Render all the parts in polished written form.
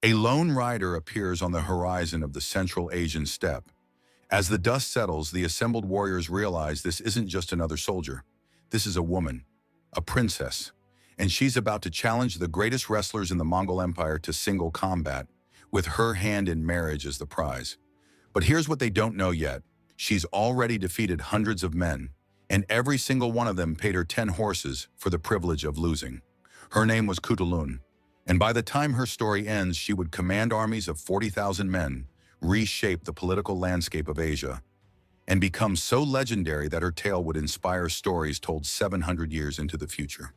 A lone rider appears on the horizon of the Central Asian steppe. As the dust settles, the assembled warriors realize this isn't just another soldier. This is a woman, a princess, and she's about to challenge the greatest wrestlers in the Mongol Empire to single combat, with her hand in marriage as the prize. But here's what they don't know yet. She's already defeated hundreds of men, and every single one of them paid her 10 horses for the privilege of losing. Her name was Khutulun, and by the time her story ends, she would command armies of 40,000 men, reshape the political landscape of Asia, and become so legendary that her tale would inspire stories told 700 years into the future.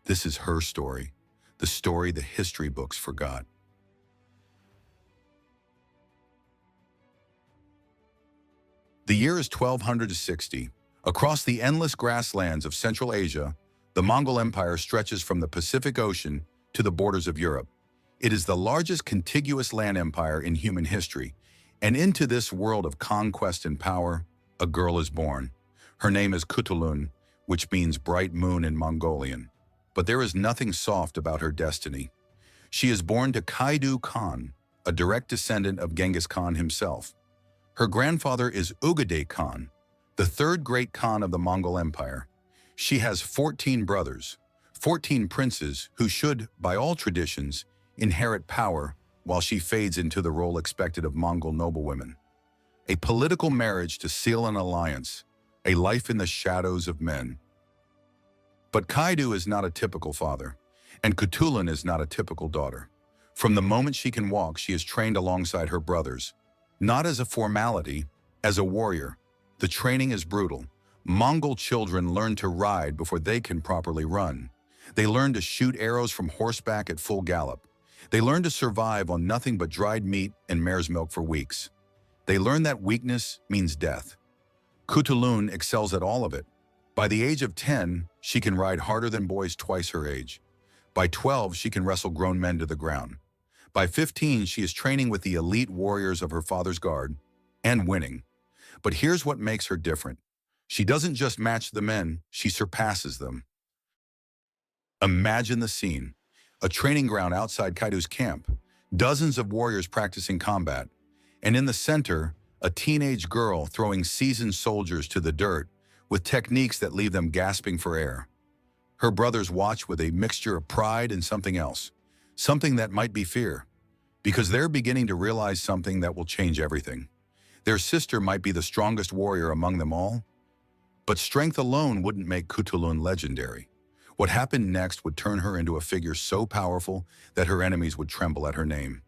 This is her story, the story the history books forgot. The year is 1260. Across the endless grasslands of Central Asia, the Mongol Empire stretches from the Pacific Ocean to the borders of Europe. It is the largest contiguous land empire in human history, and into this world of conquest and power, a girl is born. Her name is Khutulun, which means bright moon in Mongolian. But there is nothing soft about her destiny. She is born to Genghis Khan, a direct descendant of Genghis Khan himself. Her grandfather is Ugadai Khan, the third great Khan of the Mongol Empire. She has 14 brothers, 14 princes who should, by all traditions, inherit power while she fades into the role expected of Mongol noblewomen. A political marriage to seal an alliance, a life in the shadows of men. But Kaidu is not a typical father, and Khutulun is not a typical daughter. From the moment she can walk, she is trained alongside her brothers, not as a formality, as a warrior. The training is brutal. Mongol children learn to ride before they can properly run. They learn to shoot arrows from horseback at full gallop. They learn to survive on nothing but dried meat and mare's milk for weeks. They learn that weakness means death. Khutulun excels at all of it. By the age of 10, she can ride harder than boys twice her age. By 12, she can wrestle grown men to the ground. By 15, she is training with the elite warriors of her father's guard and winning. But here's what makes her different. She doesn't just match the men, she surpasses them. Imagine the scene. A training ground outside Kaidu's camp, dozens of warriors practicing combat, and in the center, a teenage girl throwing seasoned soldiers to the dirt with techniques that leave them gasping for air. Her brothers watch with a mixture of pride and something else, something that might be fear, because they're beginning to realize something that will change everything. Their sister might be the strongest warrior among them all, but strength alone wouldn't make Khutulun legendary. What happened next would turn her into a figure so powerful that her enemies would tremble at her name.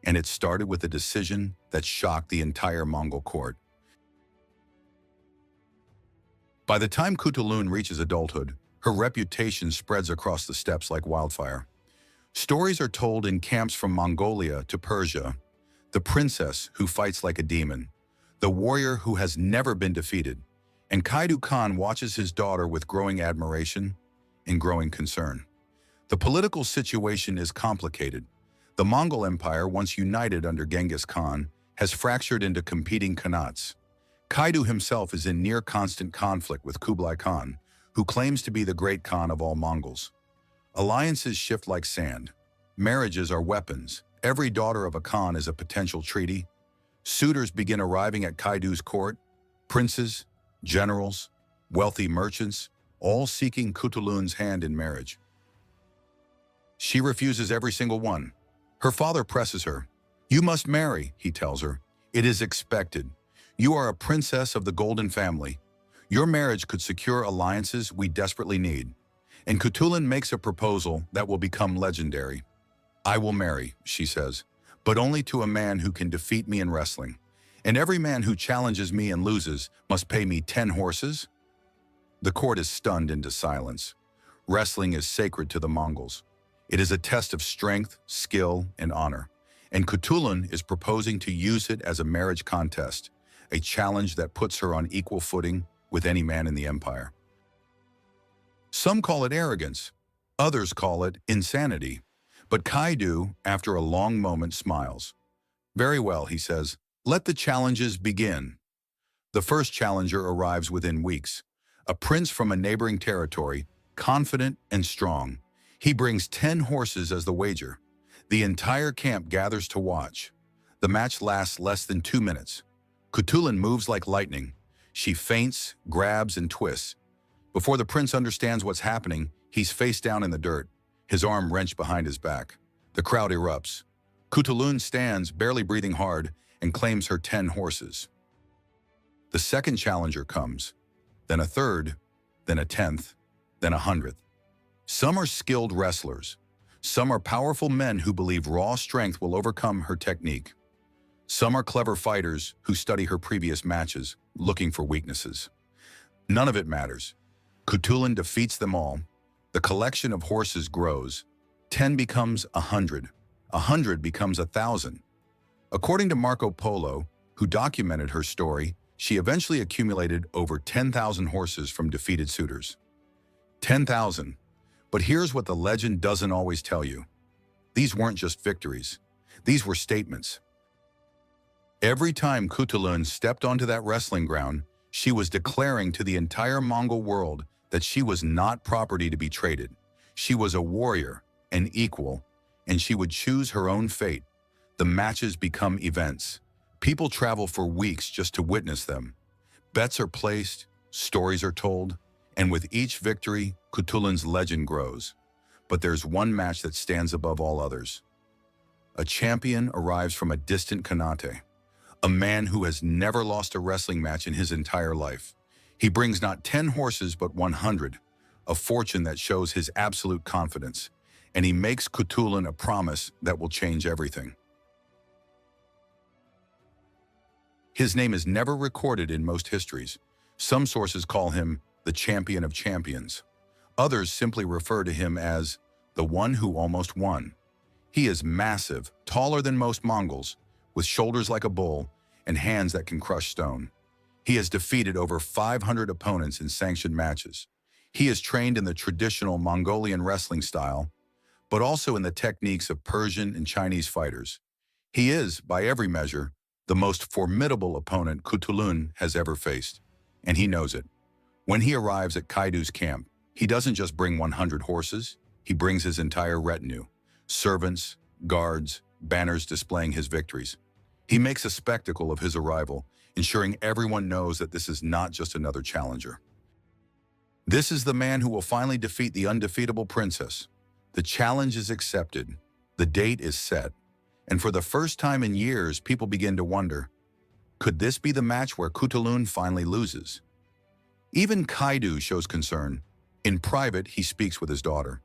And it started with a decision that shocked the entire Mongol court. By the time Khutulun reaches adulthood, her reputation spreads across the steppes like wildfire. Stories are told in camps from Mongolia to Persia. The princess who fights like a demon, the warrior who has never been defeated, and Genghis Khan watches his daughter with growing admiration and growing concern. The political situation is complicated. The Mongol Empire, once united under Genghis Khan, has fractured into competing khanates. Kaidu himself is in near constant conflict with Kublai Khan, who claims to be the great Khan of all Mongols. Alliances shift like sand. Marriages are weapons. Every daughter of a Khan is a potential treaty. Suitors begin arriving at Kaidu's court. Princes, generals, wealthy merchants, all seeking Khutulun's hand in marriage. She refuses every single one. Her father presses her. "You must marry," he tells her. "It is expected. You are a princess of the golden family. Your marriage could secure alliances we desperately need." And Khutulun makes a proposal that will become legendary. "I will marry," she says, "but only to a man who can defeat me in wrestling. And every man who challenges me and loses must pay me 10 horses." The court is stunned into silence. Wrestling is sacred to the Mongols. It is a test of strength, skill, and honor. And Khutulun is proposing to use it as a marriage contest, a challenge that puts her on equal footing with any man in the empire. Some call it arrogance. Others call it insanity. But Kaidu, after a long moment, smiles. "Very well," he says. "Let the challenges begin." The first challenger arrives within weeks. A prince from a neighboring territory, confident and strong. He brings 10 horses as the wager. The entire camp gathers to watch. The match lasts less than 2 minutes. Khutulun moves like lightning. She feints, grabs, and twists. Before the prince understands what's happening, he's face down in the dirt, his arm wrenched behind his back. The crowd erupts. Khutulun stands, barely breathing hard, and claims her 10 horses. The second challenger comes, then a third, then a 10th, then a 100th. Some are skilled wrestlers. Some are powerful men who believe raw strength will overcome her technique. Some are clever fighters who study her previous matches, looking for weaknesses. None of it matters. Khutulun defeats them all. The collection of horses grows. 10 becomes 100. 100 becomes 1,000. According to Marco Polo, who documented her story, she eventually accumulated over 10,000 horses from defeated suitors. 10,000. But here's what the legend doesn't always tell you. These weren't just victories. These were statements. Every time Khutulun stepped onto that wrestling ground, she was declaring to the entire Mongol world that she was not property to be traded. She was a warrior, an equal, and she would choose her own fate. The matches become events. People travel for weeks just to witness them. Bets are placed, stories are told, and with each victory, Khutulun's legend grows. But there's one match that stands above all others. A champion arrives from a distant Khanate, a man who has never lost a wrestling match in his entire life. He brings not 10 horses but 100, a fortune that shows his absolute confidence, and he makes Khutulun a promise that will change everything. His name is never recorded in most histories. Some sources call him the champion of champions. Others simply refer to him as the one who almost won. He is massive, taller than most Mongols, with shoulders like a bull and hands that can crush stone. He has defeated over 500 opponents in sanctioned matches. He is trained in the traditional Mongolian wrestling style, but also in the techniques of Persian and Chinese fighters. He is, by every measure, the most formidable opponent Khutulun has ever faced, and he knows it. When he arrives at Kaidu's camp, he doesn't just bring 100 horses, he brings his entire retinue, servants, guards, banners displaying his victories. He makes a spectacle of his arrival, ensuring everyone knows that this is not just another challenger. This is the man who will finally defeat the undefeatable princess. The challenge is accepted, the date is set, and for the first time in years, people begin to wonder, could this be the match where Khutulun finally loses? Even Kaidu shows concern. In private, he speaks with his daughter.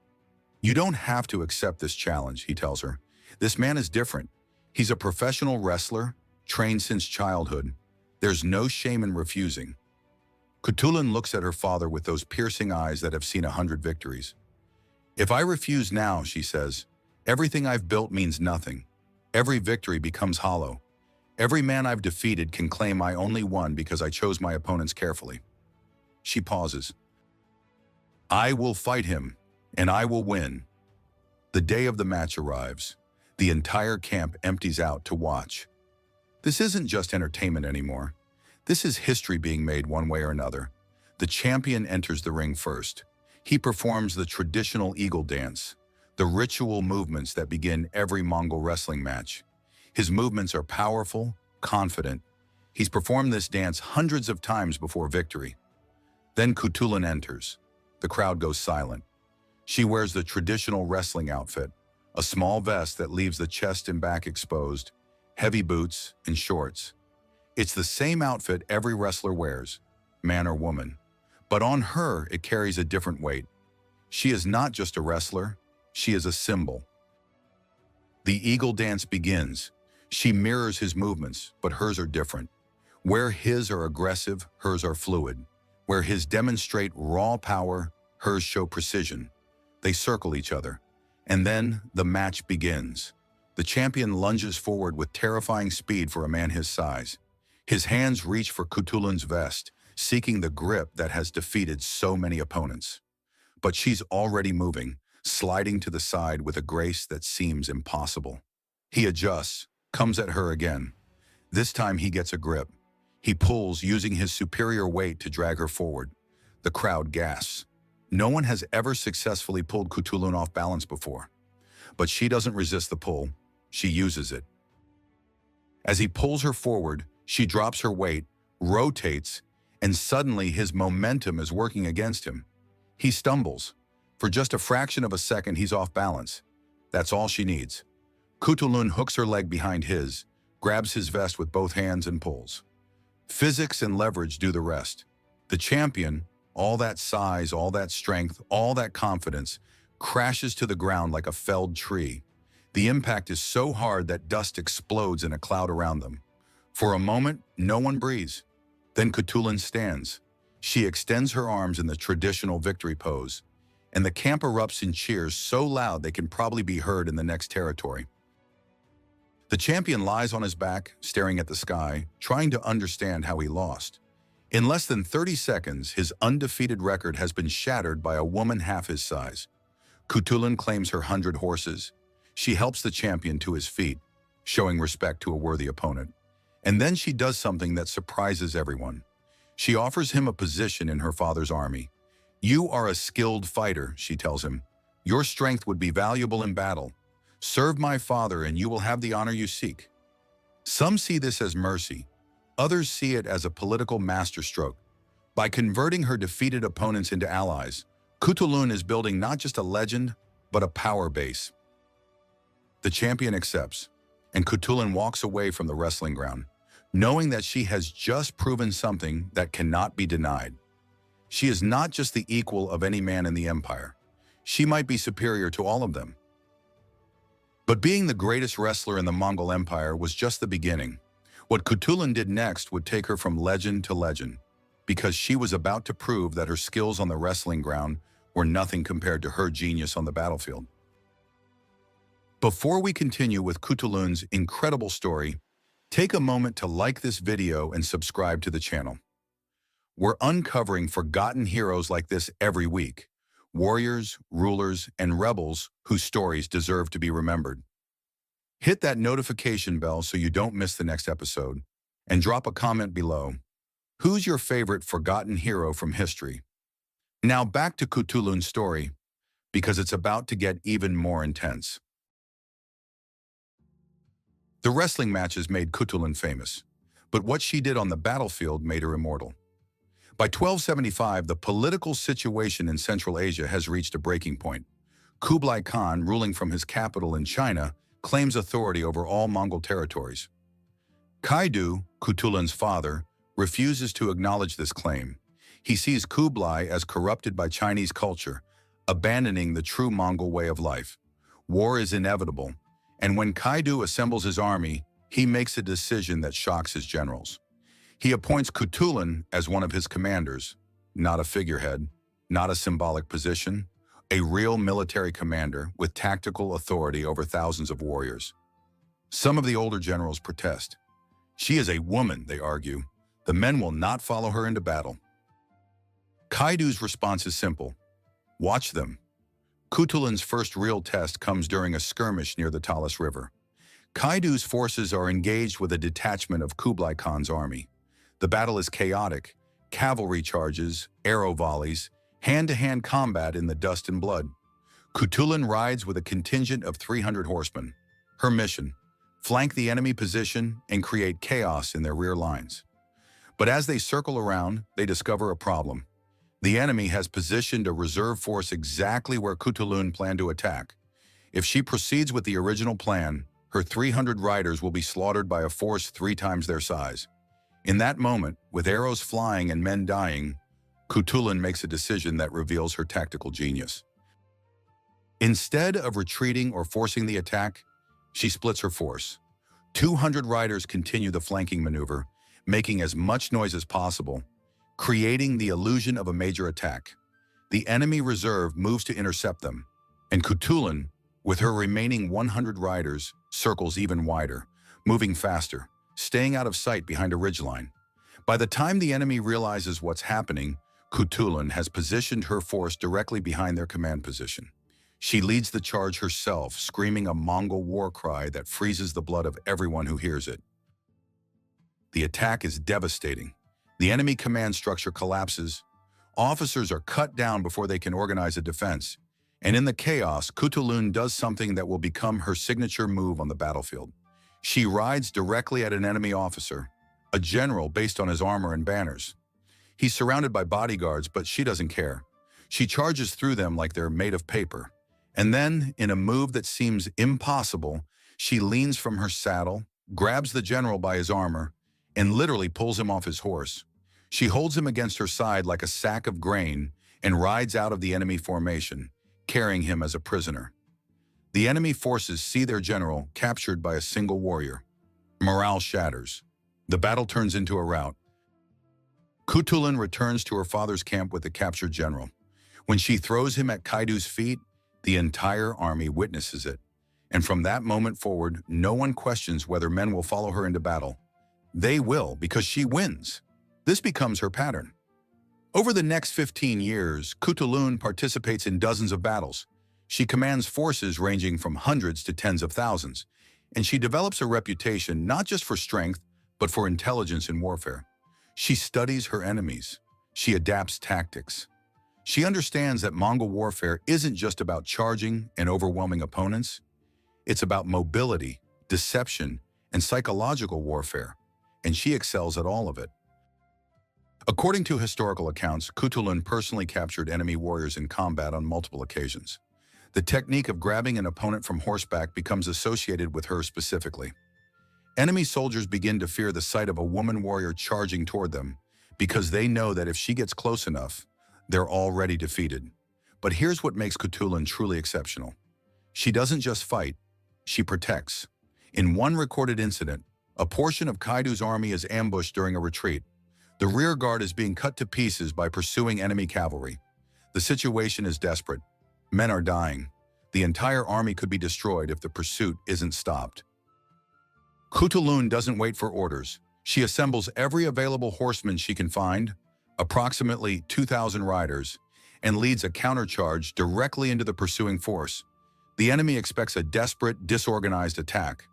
You don't have to accept this challenge, he tells her. This man is different. He's a professional wrestler, trained since childhood. There's no shame in refusing. Khutulun looks at her father with those piercing eyes that have seen 100 victories. If I refuse now, she says, everything I've built means nothing. Every victory becomes hollow. Every man I've defeated can claim I only won because I chose my opponents carefully. She pauses. I will fight him, and I will win. The day of the match arrives. The entire camp empties out to watch. This isn't just entertainment anymore. This is history being made one way or another. The champion enters the ring first. He performs the traditional eagle dance, the ritual movements that begin every Mongol wrestling match. His movements are powerful, confident. He's performed this dance hundreds of times before victory. Then Khutulun enters. The crowd goes silent. She wears the traditional wrestling outfit, a small vest that leaves the chest and back exposed, heavy boots, and shorts. It's the same outfit every wrestler wears, man or woman, but on her it carries a different weight. She is not just a wrestler, she is a symbol. The eagle dance begins. She mirrors his movements, but hers are different. Where his are aggressive, hers are fluid. Where his demonstrate raw power, hers show precision. They circle each other, and then the match begins. The champion lunges forward with terrifying speed for a man his size. His hands reach for Khutulun's vest, seeking the grip that has defeated so many opponents. But she's already moving, sliding to the side with a grace that seems impossible. He adjusts, comes at her again. This time he gets a grip. He pulls, using his superior weight to drag her forward. The crowd gasps. No one has ever successfully pulled Khutulun off balance before. But she doesn't resist the pull. She uses it. As he pulls her forward, she drops her weight, rotates, and suddenly his momentum is working against him. He stumbles. For just a fraction of a second, he's off balance. That's all she needs. Khutulun hooks her leg behind his, grabs his vest with both hands and pulls. Physics and leverage do the rest. The champion, all that size, all that strength, all that confidence, crashes to the ground like a felled tree. The impact is so hard that dust explodes in a cloud around them. For a moment, no one breathes. Then Khutulun stands. She extends her arms in the traditional victory pose, and the camp erupts in cheers so loud they can probably be heard in the next territory. The champion lies on his back, staring at the sky, trying to understand how he lost. In less than 30 seconds, his undefeated record has been shattered by a woman half his size. Khutulun claims her 100 horses. She helps the champion to his feet, showing respect to a worthy opponent. And then she does something that surprises everyone. She offers him a position in her father's army. "You are a skilled fighter," she tells him. "Your strength would be valuable in battle. Serve my father and you will have the honor you seek." Some see this as mercy. Others see it as a political masterstroke. By converting her defeated opponents into allies, Khutulun is building not just a legend, but a power base. The champion accepts, and Khutulun walks away from the wrestling ground, knowing that she has just proven something that cannot be denied. She is not just the equal of any man in the empire. She might be superior to all of them. But being the greatest wrestler in the Mongol Empire was just the beginning. What Khutulun did next would take her from legend to legend, because she was about to prove that her skills on the wrestling ground were nothing compared to her genius on the battlefield. Before we continue with Khutulun's incredible story, take a moment to like this video and subscribe to the channel. We're uncovering forgotten heroes like this every week, warriors, rulers, and rebels whose stories deserve to be remembered. Hit that notification bell so you don't miss the next episode, and drop a comment below. Who's your favorite forgotten hero from history? Now back to Khutulun's story, because it's about to get even more intense. The wrestling matches made Khutulun famous, but what she did on the battlefield made her immortal. By 1275, the political situation in Central Asia has reached a breaking point. Kublai Khan, ruling from his capital in China, claims authority over all Mongol territories. Kaidu, Khutulun's father, refuses to acknowledge this claim. He sees Kublai as corrupted by Chinese culture, abandoning the true Mongol way of life. War is inevitable, and when Kaidu assembles his army, he makes a decision that shocks his generals. He appoints Khutulun as one of his commanders, not a figurehead, not a symbolic position, a real military commander with tactical authority over thousands of warriors. Some of the older generals protest. She is a woman, they argue. The men will not follow her into battle. Kaidu's response is simple. Watch them. Khutulun's first real test comes during a skirmish near the Talas River. Kaidu's forces are engaged with a detachment of Kublai Khan's army. The battle is chaotic, cavalry charges, arrow volleys, hand-to-hand combat in the dust and blood. Khutulun rides with a contingent of 300 horsemen. Her mission, flank the enemy position and create chaos in their rear lines. But as they circle around, they discover a problem. The enemy has positioned a reserve force exactly where Khutulun planned to attack. If she proceeds with the original plan, her 300 riders will be slaughtered by a force 3 times their size. In that moment, with arrows flying and men dying, Khutulun makes a decision that reveals her tactical genius. Instead of retreating or forcing the attack, she splits her force. 200 riders continue the flanking maneuver, making as much noise as possible, creating the illusion of a major attack. The enemy reserve moves to intercept them, and Khutulun, with her remaining 100 riders, circles even wider, moving faster, staying out of sight behind a ridgeline. By the time the enemy realizes what's happening, Khutulun has positioned her force directly behind their command position. She leads the charge herself, screaming a Mongol war cry that freezes the blood of everyone who hears it. The attack is devastating. The enemy command structure collapses. Officers are cut down before they can organize a defense, And in the chaos, Khutulun does something that will become her signature move on the battlefield. She rides directly at an enemy officer, a general based on his armor and banners. He's surrounded by bodyguards, but she doesn't care. She charges through them like they're made of paper. And then, in a move that seems impossible, she leans from her saddle, grabs the general by his armor, and literally pulls him off his horse. She holds him against her side like a sack of grain and rides out of the enemy formation, carrying him as a prisoner. The enemy forces see their general captured by a single warrior. Morale shatters. The battle turns into a rout. Khutulun returns to her father's camp with the captured general. When she throws him at Kaidu's feet, the entire army witnesses it. And from that moment forward, no one questions whether men will follow her into battle. They will, because she wins. This becomes her pattern. Over the next 15 years, Khutulun participates in dozens of battles. She commands forces ranging from hundreds to tens of thousands, and she develops a reputation not just for strength, but for intelligence in warfare. She studies her enemies. She adapts tactics. She understands that Mongol warfare isn't just about charging and overwhelming opponents. It's about mobility, deception, and psychological warfare, and she excels at all of it. According to historical accounts, Khutulun personally captured enemy warriors in combat on multiple occasions. The technique of grabbing an opponent from horseback becomes associated with her specifically. Enemy soldiers begin to fear the sight of a woman warrior charging toward them because they know that if she gets close enough, they're already defeated. But here's what makes Khutulun truly exceptional. She doesn't just fight, she protects. In one recorded incident, a portion of Kaidu's army is ambushed during a retreat. The rear guard is being cut to pieces by pursuing enemy cavalry. The situation is desperate. Men are dying. The entire army could be destroyed if the pursuit isn't stopped. Khutulun doesn't wait for orders. She assembles every available horseman she can find, approximately 2,000 riders, and leads a countercharge directly into the pursuing force. The enemy expects a desperate, disorganized attack.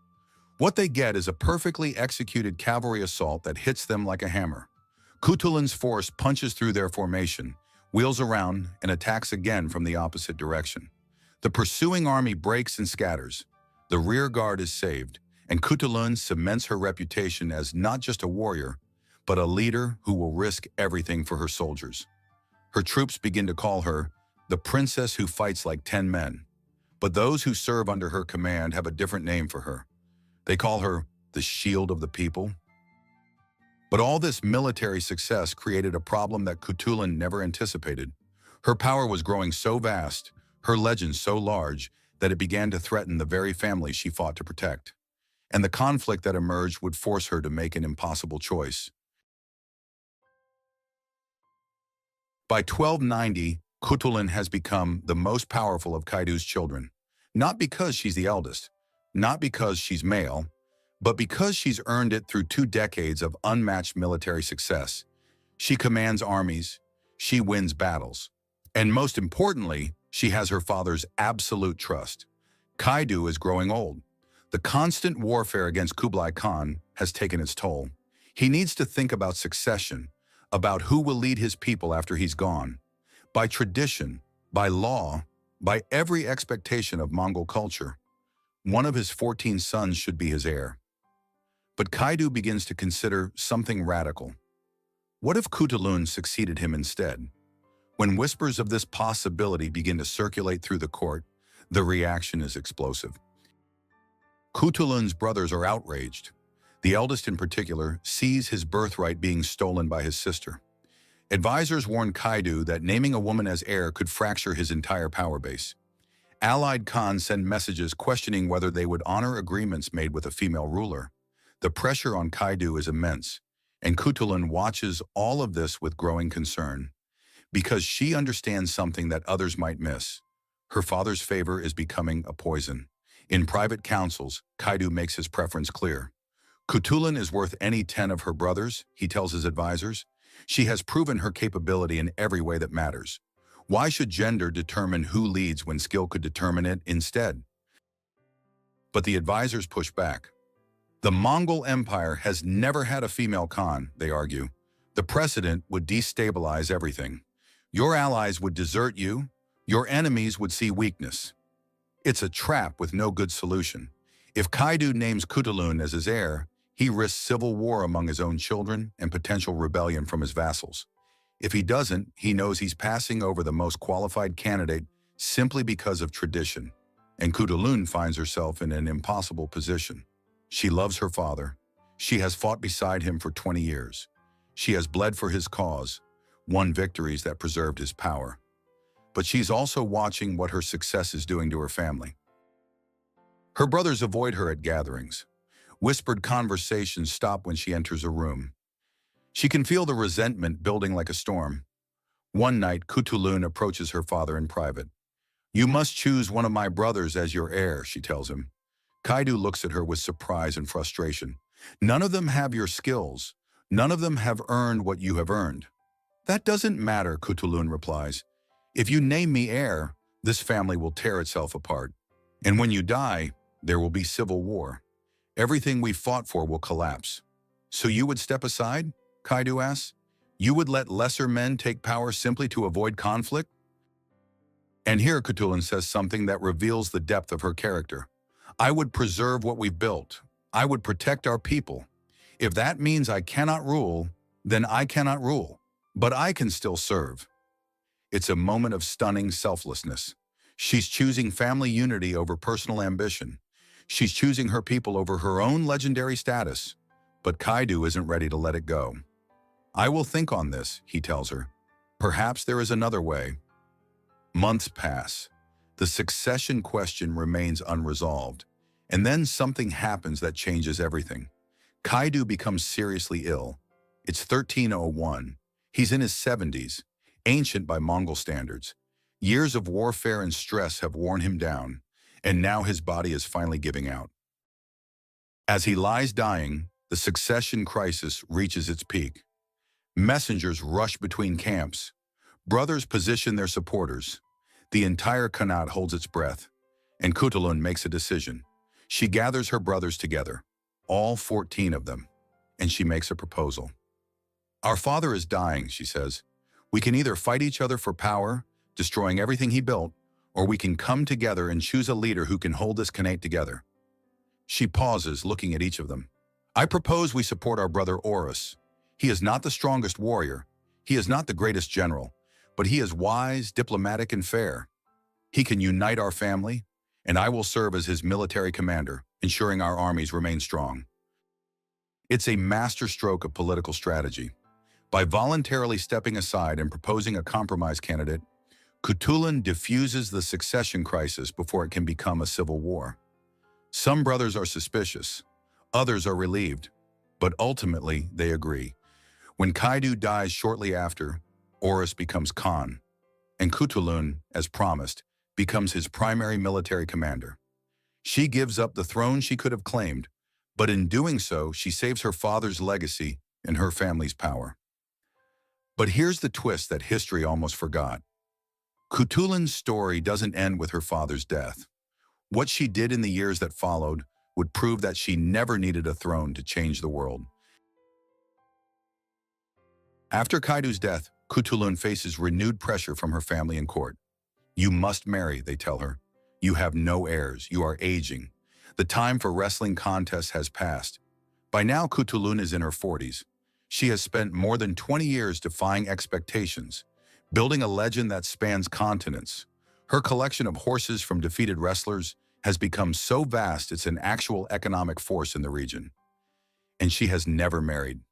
What they get is a perfectly executed cavalry assault that hits them like a hammer. Khutulun's force punches through their formation, wheels around, and attacks again from the opposite direction. The pursuing army breaks and scatters. The rear guard is saved, and Khutulun cements her reputation as not just a warrior, but a leader who will risk everything for her soldiers. Her troops begin to call her the princess who fights like 10 men. But those who serve under her command have a different name for her. They call her the shield of the people. But all this military success created a problem that Khutulun never anticipated. Her power was growing so vast, her legend so large, that it began to threaten the very family she fought to protect. And the conflict that emerged would force her to make an impossible choice. By 1290, Khutulun has become the most powerful of Kaidu's children. Not because she's the eldest, not because she's male, but because she's earned it through 2 decades of unmatched military success. She commands armies, she wins battles, and most importantly, she has her father's absolute trust. Kaidu is growing old. The constant warfare against Kublai Khan has taken its toll. He needs to think about succession, about who will lead his people after he's gone. By tradition, by law, by every expectation of Mongol culture, one of his 14 sons should be his heir. But Kaidu begins to consider something radical. What if Khutulun succeeded him instead? When whispers of this possibility begin to circulate through the court, the reaction is explosive. Khutulun's brothers are outraged. The eldest in particular sees his birthright being stolen by his sister. Advisors warn Kaidu that naming a woman as heir could fracture his entire power base. Allied Khans send messages questioning whether they would honor agreements made with a female ruler. The pressure on Kaidu is immense, and Khutulun watches all of this with growing concern. Because she understands something that others might miss. Her father's favor is becoming a poison. In private councils, Kaidu makes his preference clear. Khutulun is worth any 10 of her brothers, he tells his advisors. She has proven her capability in every way that matters. Why should gender determine who leads when skill could determine it instead? But the advisors push back. The Mongol Empire has never had a female Khan, they argue. The precedent would destabilize everything. Your allies would desert you, Your enemies would see weakness. It's a trap with no good solution. If Kaidu names Khutulun as his heir, he risks civil war among his own children and potential rebellion from his vassals. If he doesn't, he knows he's passing over the most qualified candidate simply because of tradition. And Khutulun finds herself in an impossible position. She loves her father. She has fought beside him for 20 years. She has bled for his cause, won victories that preserved his power. But she's also watching what her success is doing to her family. Her brothers avoid her at gatherings. Whispered conversations stop when she enters a room. She can feel the resentment building like a storm. One night, Khutulun approaches her father in private. "You must choose one of my brothers as your heir," she tells him. Kaidu looks at her with surprise and frustration. "None of them have your skills. None of them have earned what you have earned." "That doesn't matter," Khutulun replies. "If you name me heir, this family will tear itself apart. And when you die, there will be civil war. Everything we fought for will collapse." "So you would step aside?" Kaidu asks. "You would let lesser men take power simply to avoid conflict?" And here Khutulun says something that reveals the depth of her character. "I would preserve what we've built. I would protect our people. If that means I cannot rule, then I cannot rule. But I can still serve." It's a moment of stunning selflessness. She's choosing family unity over personal ambition. She's choosing her people over her own legendary status. But Kaidu isn't ready to let it go. "I will think on this," he tells her. "Perhaps there is another way." Months pass. The succession question remains unresolved. And then something happens that changes everything. Kaidu becomes seriously ill. It's 1301. He's in his 70s, ancient by Mongol standards. Years of warfare and stress have worn him down, and now his body is finally giving out. As he lies dying, the succession crisis reaches its peak. Messengers rush between camps. Brothers position their supporters. The entire Khanate holds its breath, and Khutulun makes a decision. She gathers her brothers together, all 14 of them, and she makes a proposal. "Our father is dying," she says. "We can either fight each other for power, destroying everything he built, or we can come together and choose a leader who can hold this Khanate together." She pauses, looking at each of them. "I propose we support our brother Horus. He is not the strongest warrior. He is not the greatest general, but he is wise, diplomatic, and fair. He can unite our family, and I will serve as his military commander, ensuring our armies remain strong." It's a masterstroke of political strategy. By voluntarily stepping aside and proposing a compromise candidate, Khutulun diffuses the succession crisis before it can become a civil war. Some brothers are suspicious, others are relieved, but ultimately they agree. When Kaidu dies shortly after, Horus becomes Khan, and Khutulun, as promised, becomes his primary military commander. She gives up the throne she could have claimed, but in doing so, she saves her father's legacy and her family's power. But here's the twist that history almost forgot. Khutulun's story doesn't end with her father's death. What she did in the years that followed would prove that she never needed a throne to change the world. After Kaidu's death, Khutulun faces renewed pressure from her family and court. "You must marry," they tell her. "You have no heirs. You are aging. The time for wrestling contests has passed." By now, Khutulun is in her 40s. She has spent more than 20 years defying expectations, building a legend that spans continents. Her collection of horses from defeated wrestlers has become so vast it's an actual economic force in the region. And she has never married.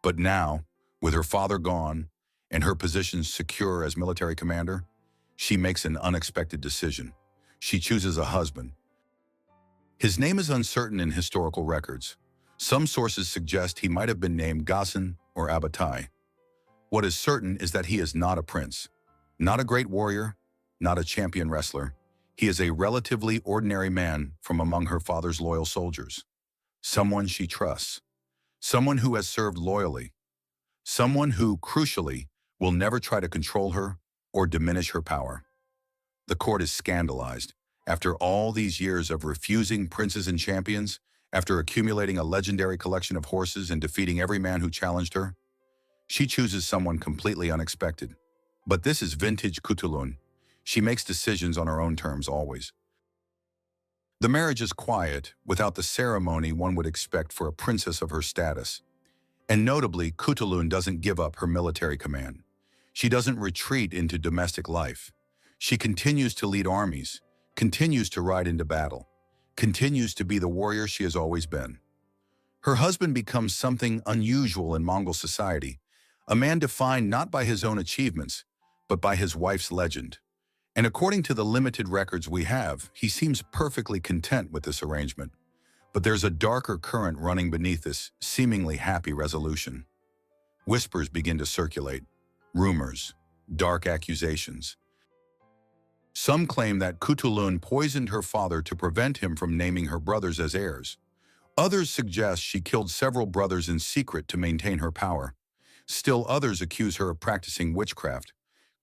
But now, with her father gone and her position secure as military commander, she makes an unexpected decision. She chooses a husband. His name is uncertain in historical records. Some sources suggest he might have been named Ghassan or Abatai. What is certain is that he is not a prince, not a great warrior, not a champion wrestler. He is a relatively ordinary man from among her father's loyal soldiers. Someone she trusts. Someone who has served loyally. Someone who, crucially, will never try to control her or diminish her power. The court is scandalized. After all these years of refusing princes and champions, after accumulating a legendary collection of horses and defeating every man who challenged her, she chooses someone completely unexpected. But this is vintage Khutulun. She makes decisions on her own terms always. The marriage is quiet, without the ceremony one would expect for a princess of her status. And notably, Khutulun doesn't give up her military command. She doesn't retreat into domestic life. She continues to lead armies, continues to ride into battle, continues to be the warrior she has always been. Her husband becomes something unusual in Mongol society, a man defined not by his own achievements, but by his wife's legend. And according to the limited records we have, he seems perfectly content with this arrangement. But there's a darker current running beneath this seemingly happy resolution. Whispers begin to circulate, rumors, dark accusations. Some claim that Khutulun poisoned her father to prevent him from naming her brothers as heirs. Others suggest she killed several brothers in secret to maintain her power. Still others accuse her of practicing witchcraft,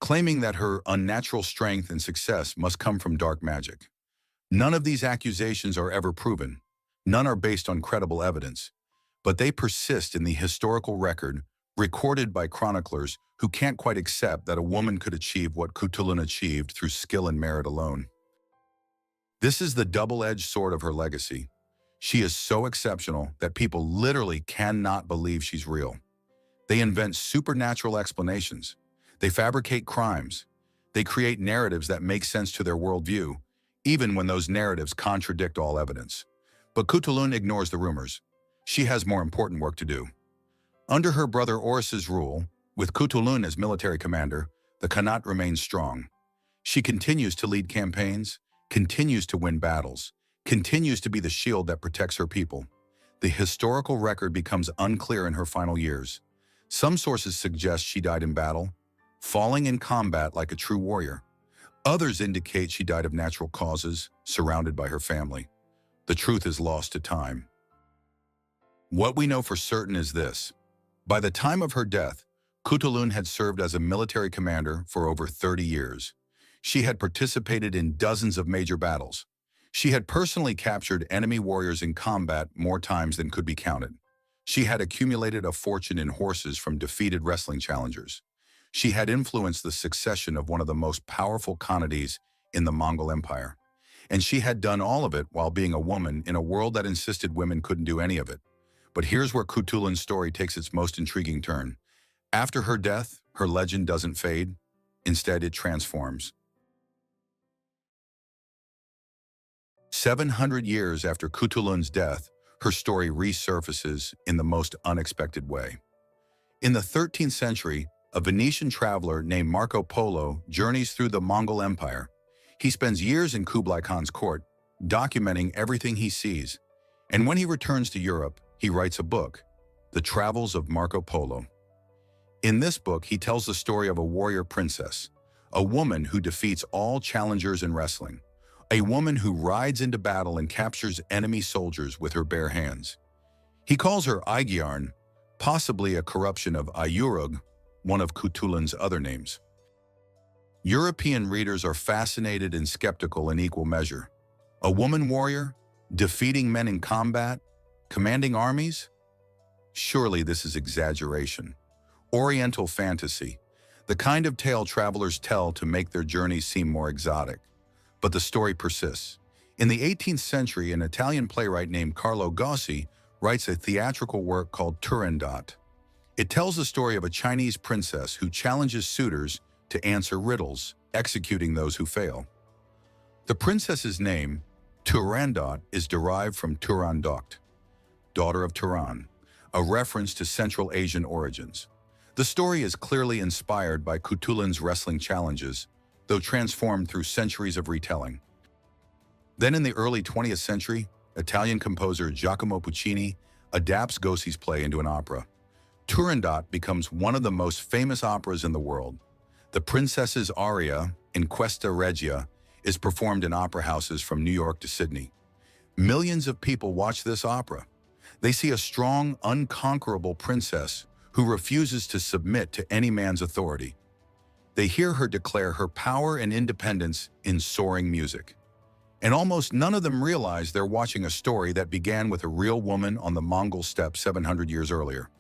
claiming that her unnatural strength and success must come from dark magic. None of these accusations are ever proven. None are based on credible evidence, but they persist in the historical record recorded by chroniclers who can't quite accept that a woman could achieve what Khutulun achieved through skill and merit alone. This is the double-edged sword of her legacy. She is so exceptional that people literally cannot believe she's real. They invent supernatural explanations. They fabricate crimes. They create narratives that make sense to their worldview, even when those narratives contradict all evidence. But Khutulun ignores the rumors. She has more important work to do. Under her brother Oris's rule, with Khutulun as military commander, the Khanate remains strong. She continues to lead campaigns, continues to win battles, continues to be the shield that protects her people. The historical record becomes unclear in her final years. Some sources suggest she died in battle, falling in combat like a true warrior. Others indicate she died of natural causes, surrounded by her family. The truth is lost to time. What we know for certain is this. By the time of her death, Khutulun had served as a military commander for over 30 years. She had participated in dozens of major battles. She had personally captured enemy warriors in combat more times than could be counted. She had accumulated a fortune in horses from defeated wrestling challengers. She had influenced the succession of one of the most powerful Khanates in the Mongol Empire. And she had done all of it while being a woman in a world that insisted women couldn't do any of it. But here's where Khutulun's story takes its most intriguing turn. After her death, her legend doesn't fade. Instead, it transforms. 700 years after Khutulun's death, her story resurfaces in the most unexpected way. In the 13th century, a Venetian traveler named Marco Polo journeys through the Mongol Empire. He spends years in Kublai Khan's court, documenting everything he sees. And when he returns to Europe, he writes a book, The Travels of Marco Polo. In this book, he tells the story of a warrior princess, a woman who defeats all challengers in wrestling, a woman who rides into battle and captures enemy soldiers with her bare hands. He calls her Aigyarn, possibly a corruption of Ayurug, one of Khutulun's other names. European readers are fascinated and skeptical in equal measure. A woman warrior, defeating men in combat, commanding armies? Surely this is exaggeration. Oriental fantasy, the kind of tale travelers tell to make their journeys seem more exotic. But the story persists. In the 18th century, an Italian playwright named Carlo Gossi writes a theatrical work called Turandot. It tells the story of a Chinese princess who challenges suitors to answer riddles, executing those who fail. The princess's name, Turandot, is derived from Turandot, daughter of Turan, a reference to Central Asian origins. The story is clearly inspired by Khutulun's wrestling challenges, though transformed through centuries of retelling. Then in the early 20th century, Italian composer Giacomo Puccini adapts Gossi's play into an opera. Turandot becomes one of the most famous operas in the world. The princess's aria, in Questa Regia, is performed in opera houses from New York to Sydney. Millions of people watch this opera. They see a strong, unconquerable princess who refuses to submit to any man's authority. They hear her declare her power and independence in soaring music. And almost none of them realize they're watching a story that began with a real woman on the Mongol steppe 700 years earlier.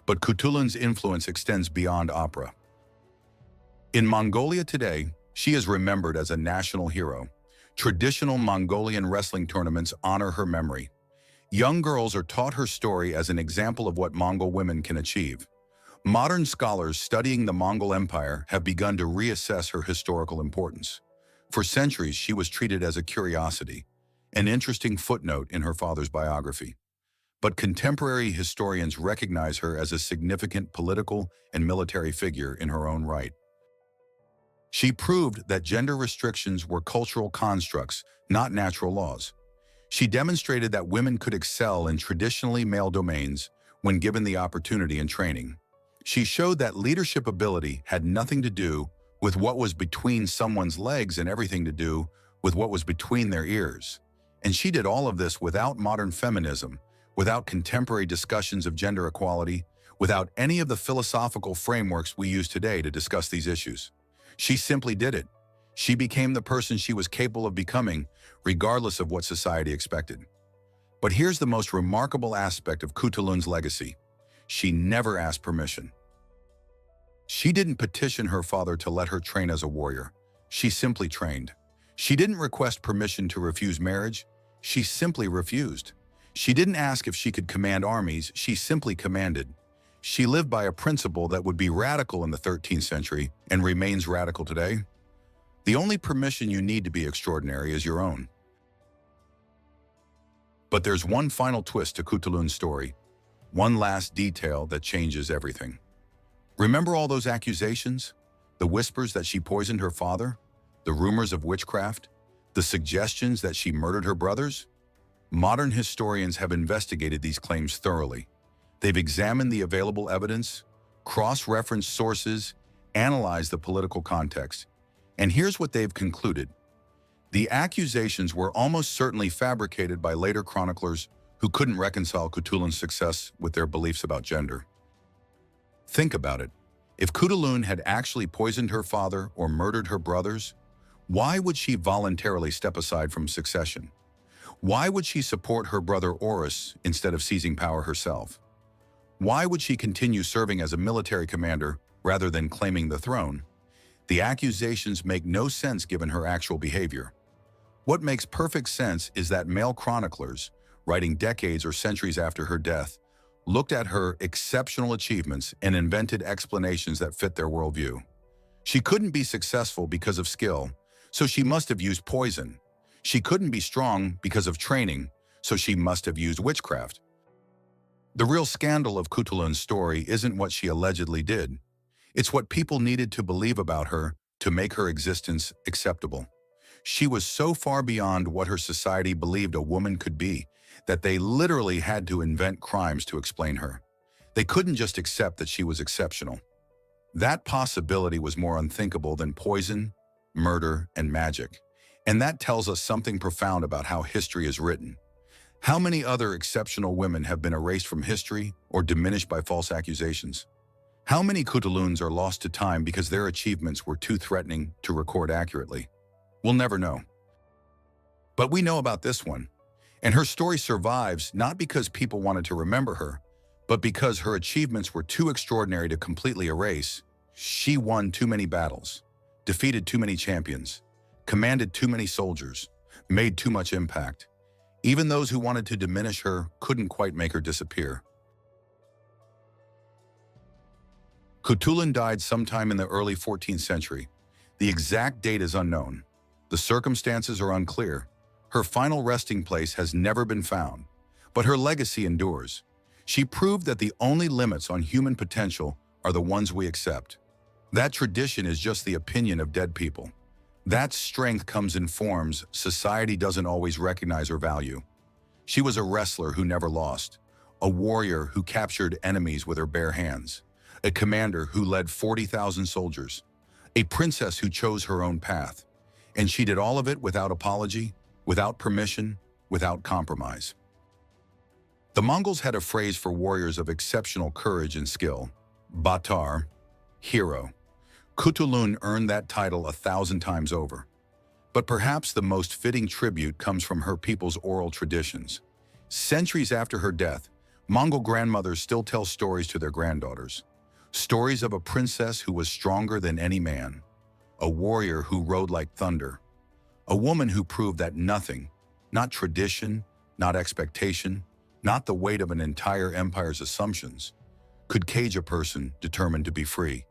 But Khutulun's influence extends beyond opera. In Mongolia today, She is remembered as a national hero. Traditional Mongolian wrestling tournaments honor her memory. Young girls are taught her story as an example of what Mongol women can achieve. Modern scholars studying the Mongol Empire have begun to reassess her historical importance. For centuries, she was treated as a curiosity, an interesting footnote in her father's biography. But contemporary historians recognize her as a significant political and military figure in her own right. She proved that gender restrictions were cultural constructs, not natural laws. She demonstrated that women could excel in traditionally male domains when given the opportunity and training. She showed that leadership ability had nothing to do with what was between someone's legs and everything to do with what was between their ears. And she did all of this without modern feminism, without contemporary discussions of gender equality, without any of the philosophical frameworks we use today to discuss these issues. She simply did it. She became the person she was capable of becoming, regardless of what society expected. But here's the most remarkable aspect of Khutulun's legacy. She never asked permission. She didn't petition her father to let her train as a warrior. She simply trained. She didn't request permission to refuse marriage. She simply refused. She didn't ask if she could command armies. She simply commanded. She lived by a principle that would be radical in the 13th century and remains radical today. The only permission you need to be extraordinary is your own. But there's one final twist to Khutulun's story, one last detail that changes everything. Remember all those accusations? The whispers that she poisoned her father? The rumors of witchcraft? The suggestions that she murdered her brothers? Modern historians have investigated these claims thoroughly. They've examined the available evidence, cross-referenced sources, analyzed the political context. And here's what they've concluded. The accusations were almost certainly fabricated by later chroniclers who couldn't reconcile Khutulun's success with their beliefs about gender. Think about it. If Khutulun had actually poisoned her father or murdered her brothers, why would she voluntarily step aside from succession? Why would she support her brother Horus instead of seizing power herself? Why would she continue serving as a military commander rather than claiming the throne? The accusations make no sense given her actual behavior. What makes perfect sense is that male chroniclers, writing decades or centuries after her death, looked at her exceptional achievements and invented explanations that fit their worldview. She couldn't be successful because of skill, so she must have used poison. She couldn't be strong because of training, so she must have used witchcraft. The real scandal of Khutulun's story isn't what she allegedly did. It's what people needed to believe about her to make her existence acceptable. She was so far beyond what her society believed a woman could be that they literally had to invent crimes to explain her. They couldn't just accept that she was exceptional. That possibility was more unthinkable than poison, murder, and magic. And that tells us something profound about how history is written. How many other exceptional women have been erased from history or diminished by false accusations? How many Khutuluns are lost to time because their achievements were too threatening to record accurately? We'll never know. But we know about this one. And her story survives not because people wanted to remember her, but because her achievements were too extraordinary to completely erase. She won too many battles, defeated too many champions, commanded too many soldiers, made too much impact. Even those who wanted to diminish her couldn't quite make her disappear. Khutulun died sometime in the early 14th century. The exact date is unknown. The circumstances are unclear. Her final resting place has never been found, but her legacy endures. She proved that the only limits on human potential are the ones we accept. That tradition is just the opinion of dead people. That strength comes in forms society doesn't always recognize or value. She was a wrestler who never lost, a warrior who captured enemies with her bare hands, a commander who led 40,000 soldiers, a princess who chose her own path. And she did all of it without apology, without permission, without compromise. The Mongols had a phrase for warriors of exceptional courage and skill: Batar, hero. Khutulun earned that title 1,000 times over. But perhaps the most fitting tribute comes from her people's oral traditions. Centuries after her death, Mongol grandmothers still tell stories to their granddaughters. Stories of a princess who was stronger than any man. a warrior who rode like thunder, a woman who proved that nothing, not tradition, not expectation, not the weight of an entire empire's assumptions, could cage a person determined to be free.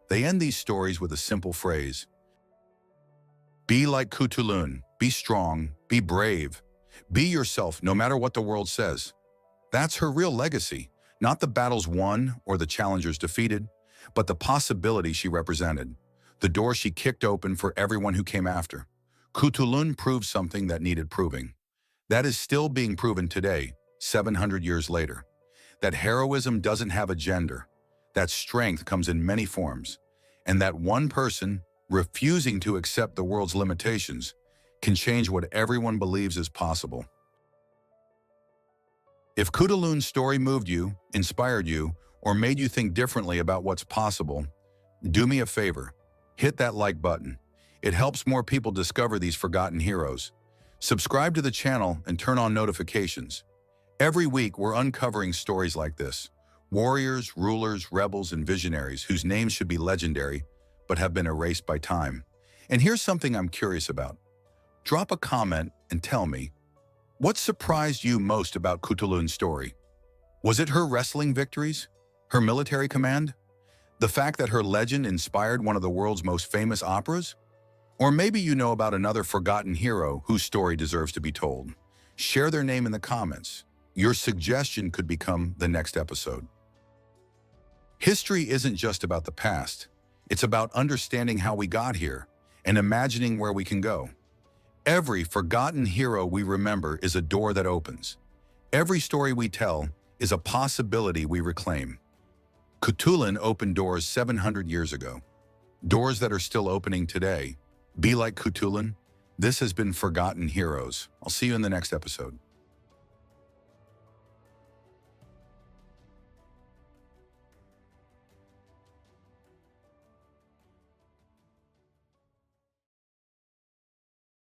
They end these stories with a simple phrase: be like Khutulun, be strong, be brave, be yourself no matter what the world says. That's her real legacy, not the battles won or the challengers defeated, but the possibility she represented, the door she kicked open for everyone who came after. Khutulun proved something that needed proving. That is still being proven today, 700 years later. That heroism doesn't have a gender, that strength comes in many forms, and that one person, refusing to accept the world's limitations, can change what everyone believes is possible. If Khutulun's story moved you, inspired you, or made you think differently about what's possible, do me a favor, hit that like button. It helps more people discover these forgotten heroes. Subscribe to the channel and turn on notifications. Every week we're uncovering stories like this. Warriors, rulers, rebels, and visionaries whose names should be legendary, but have been erased by time. And here's something I'm curious about. Drop a comment and tell me, what surprised you most about Khutulun's story? Was it her wrestling victories? Her military command? The fact that her legend inspired one of the world's most famous operas? Or maybe you know about another forgotten hero whose story deserves to be told. Share their name in the comments. Your suggestion could become the next episode. History isn't just about the past. It's about understanding how we got here and imagining where we can go. Every forgotten hero we remember is a door that opens. Every story we tell is a possibility we reclaim. Khutulun opened doors 700 years ago. Doors that are still opening today. Be like Khutulun. This has been Forgotten Heroes. I'll see you in the next episode.